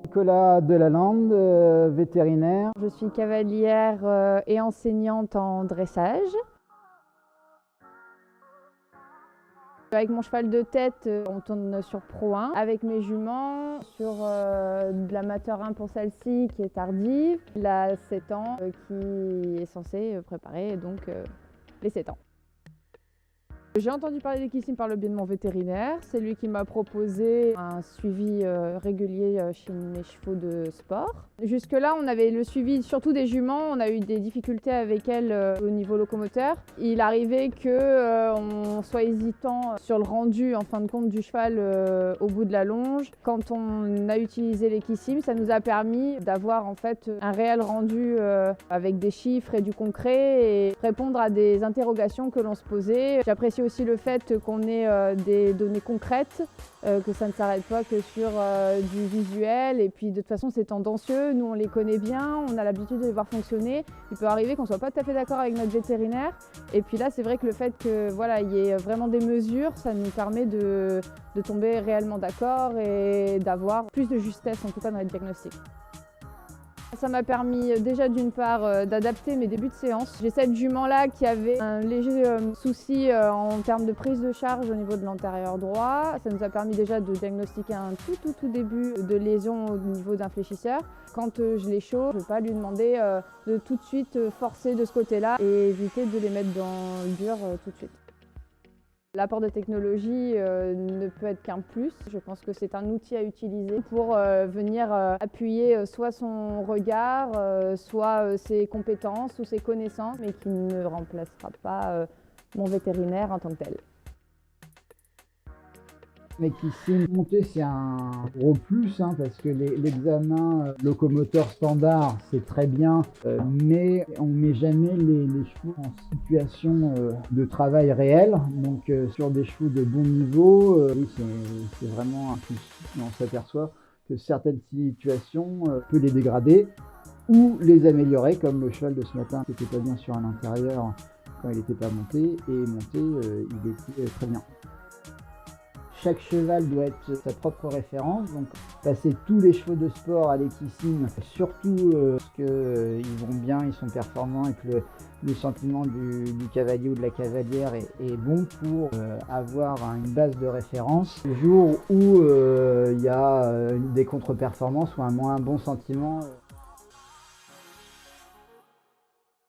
Nicolas Delalande, vétérinaire. Je suis cavalière et enseignante en dressage. Avec mon cheval de tête, on tourne sur Pro 1. Avec mes juments, sur de l'amateur 1 pour celle-ci qui est tardive. Il a 7 ans, qui est censé préparer donc les 7 ans. J'ai entendu parler d'Equisim par le biais de mon vétérinaire. C'est lui qui m'a proposé un suivi régulier chez mes chevaux de sport. Jusque-là, on avait le suivi surtout des juments. On a eu des difficultés avec elles au niveau locomoteur. Il arrivait qu'on soit hésitant sur le rendu en fin de compte du cheval au bout de la longe. Quand on a utilisé l'Equisim, ça nous a permis d'avoir en fait un réel rendu avec des chiffres et du concret et répondre à des interrogations que l'on se posait. J'apprécie aussi le fait qu'on ait des données concrètes, que ça ne s'arrête pas que sur du visuel. Et puis de toute façon, c'est tendancieux. Nous, on les connaît bien, on a l'habitude de les voir fonctionner. Il peut arriver qu'on ne soit pas tout à fait d'accord avec notre vétérinaire. Et puis là, c'est vrai que le fait que voilà, il y ait vraiment des mesures, ça nous permet de tomber réellement d'accord et d'avoir plus de justesse, en tout cas dans les diagnostics. Ça m'a permis déjà d'une part d'adapter mes débuts de séance. J'ai cette jument-là qui avait un léger souci en termes de prise de charge au niveau de l'antérieur droit. Ça nous a permis déjà de diagnostiquer un tout début de lésion au niveau d'un fléchisseur. Quand je les chauffe, je ne vais pas lui demander de tout de suite forcer de ce côté-là et éviter de les mettre dans le dur tout de suite. L'apport de technologie ne peut être qu'un plus. Je pense que c'est un outil à utiliser pour venir appuyer soit son regard, soit ses compétences ou ses connaissances, mais qui ne remplacera pas mon vétérinaire en tant que tel. Mais qui s'est monté, c'est un gros plus parce que l'examen locomoteur standard, c'est très bien, mais on ne met jamais les chevaux en situation de travail réel. Donc sur des chevaux de bon niveau, oui, c'est vraiment un plus. Mais on s'aperçoit que certaines situations peuvent les dégrader ou les améliorer, comme le cheval de ce matin qui n'était pas bien sur un intérieur quand il n'était pas monté, et monté, il était très bien. Chaque cheval doit être sa propre référence, donc passer tous les chevaux de sport à l'Equisim, surtout parce qu'ils vont bien, ils sont performants et que le sentiment du cavalier ou de la cavalière est bon pour avoir une base de référence. Le jour où il y a des contre-performances ou un moins bon sentiment,